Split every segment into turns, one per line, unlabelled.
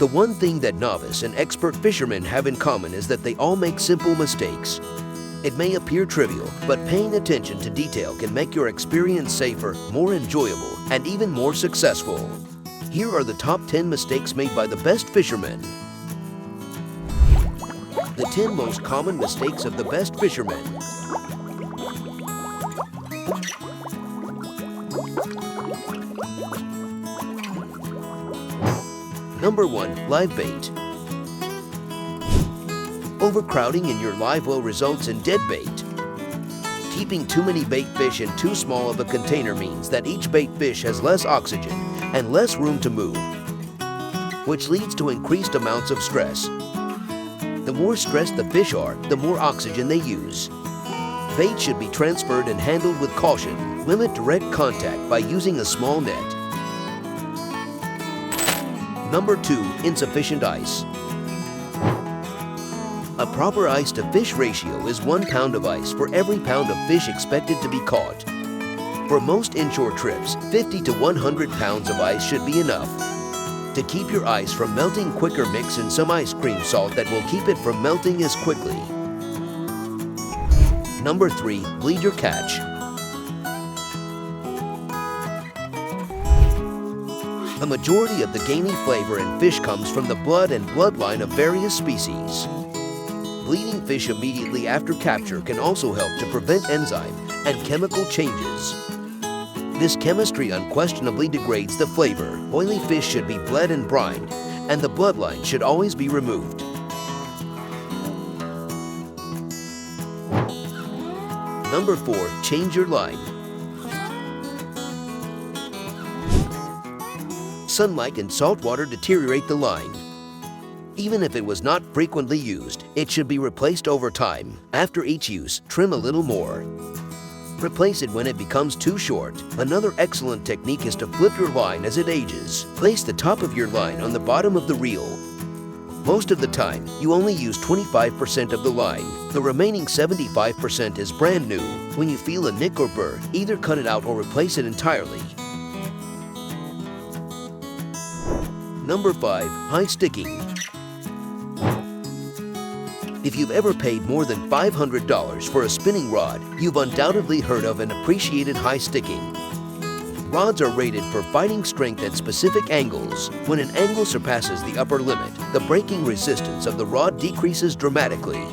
The one thing that novice and expert fishermen have in common is that they all make simple mistakes. It may appear trivial, but paying attention to detail can make your experience safer, more enjoyable, and even more successful. Here are the top 10 mistakes made by the best fishermen. The 10 most common mistakes of the best fishermen. Number 1. Live bait. Overcrowding in your live well results in dead bait. Keeping too many bait fish in too small of a container means that each bait fish has less oxygen and less room to move, which leads to increased amounts of stress. The more stressed the fish are, the more oxygen they use. Bait should be transferred and handled with caution. Limit direct contact by using a small net. Number 2. Insufficient ice. A proper ice to fish ratio is 1 pound of ice for every pound of fish expected to be caught. For most inshore trips, 50 to 100 pounds of ice should be enough. To keep your ice from melting quicker, mix in some ice cream salt that will keep it from melting as quickly. Number 3. Bleed your catch. A majority of the gamey flavor in fish comes from the blood and bloodline of various species. Bleeding fish immediately after capture can also help to prevent enzyme and chemical changes. This chemistry unquestionably degrades the flavor. Oily fish should be bled and brined, and the bloodline should always be removed. Number 4. Change your line. Sunlight and salt water deteriorate the line. Even if it was not frequently used, it should be replaced over time. After each use, trim a little more. Replace it when it becomes too short. Another excellent technique is to flip your line as it ages. Place the top of your line on the bottom of the reel. Most of the time, you only use 25% of the line. The remaining 75% is brand new. When you feel a nick or burr, either cut it out or replace it entirely. Number 5. High sticking. If you've ever paid more than $500 for a spinning rod, you've undoubtedly heard of and appreciated high sticking. Rods are rated for fighting strength at specific angles. When an angle surpasses the upper limit, the breaking resistance of the rod decreases dramatically.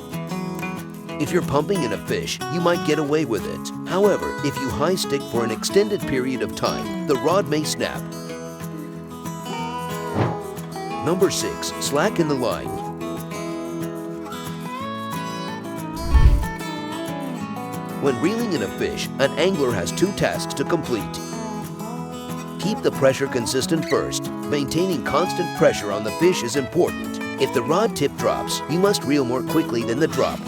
If you're pumping in a fish, you might get away with it. However, if you high stick for an extended period of time, the rod may snap. Number 6. Slacken the line. When reeling in a fish, an angler has 2 tasks to complete. Keep the pressure consistent first. Maintaining constant pressure on the fish is important. If the rod tip drops, you must reel more quickly than the drop.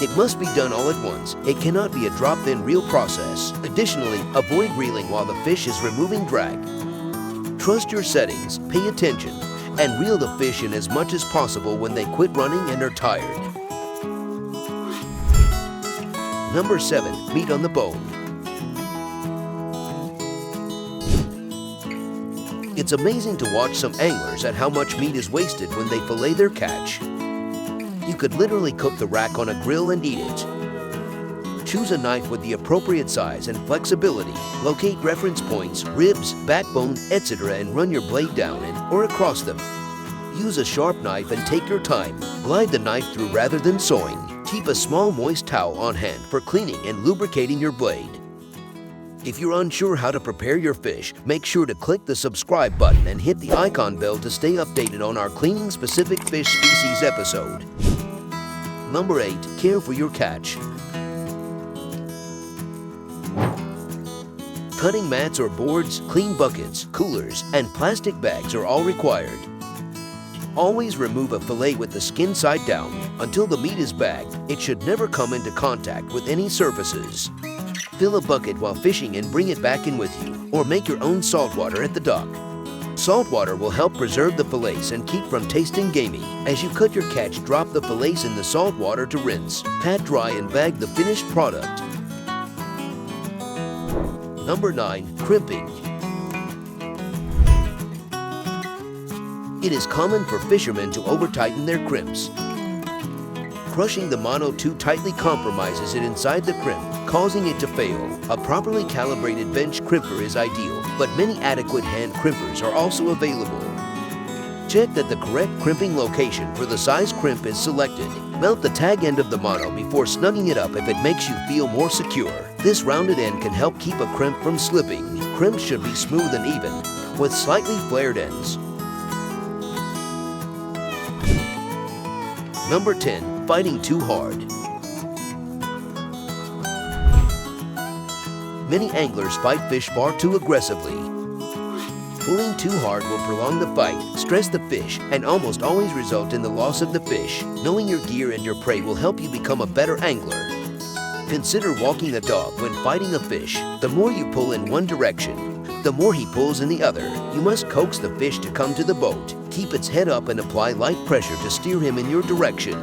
It must be done all at once. It cannot be a drop-then-reel process. Additionally, avoid reeling while the fish is removing drag. Trust your settings, pay attention, and reel the fish in as much as possible when they quit running and are tired. Number 7. Meat on the bone. It's amazing to watch some anglers at how much meat is wasted when they fillet their catch. You could literally cook the rack on a grill and eat it. Choose a knife with the appropriate size and flexibility. Locate reference points, ribs, backbone, etc. and run your blade down in or across them. Use a sharp knife and take your time. Glide the knife through rather than sawing. Keep a small moist towel on hand for cleaning and lubricating your blade. If you're unsure how to prepare your fish, make sure to click the subscribe button and hit the icon bell to stay updated on our cleaning specific fish species episode. Number 8. Care for your catch. Cutting mats or boards, clean buckets, coolers, and plastic bags are all required. Always remove a fillet with the skin side down. Until the meat is bagged, it should never come into contact with any surfaces. Fill a bucket while fishing and bring it back in with you, or make your own salt water at the dock. Salt water will help preserve the fillets and keep from tasting gamey. As you cut your catch, drop the fillets in the salt water to rinse. Pat dry and bag the finished product. Number 9. Crimping. It is common for fishermen to over-tighten their crimps. Crushing the mono too tightly compromises it inside the crimp, causing it to fail. A properly calibrated bench crimper is ideal, but many adequate hand crimpers are also available. Check that the correct crimping location for the size crimp is selected. Mount the tag end of the mono before snugging it up if it makes you feel more secure. This rounded end can help keep a crimp from slipping. Crimps should be smooth and even, with slightly flared ends. Number 10. Fighting too hard. Many anglers fight fish far too aggressively. Pulling too hard will prolong the fight, stress the fish, and almost always result in the loss of the fish. Knowing your gear and your prey will help you become a better angler. Consider walking the dog when fighting a fish. The more you pull in one direction, the more he pulls in the other. You must coax the fish to come to the boat. Keep its head up and apply light pressure to steer him in your direction.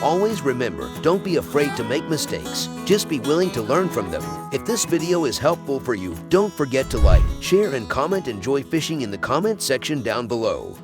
Always remember, don't be afraid to make mistakes. Just be willing to learn from them. If this video is helpful for you, don't forget to like, share, and comment. Enjoy fishing in the comment section down below.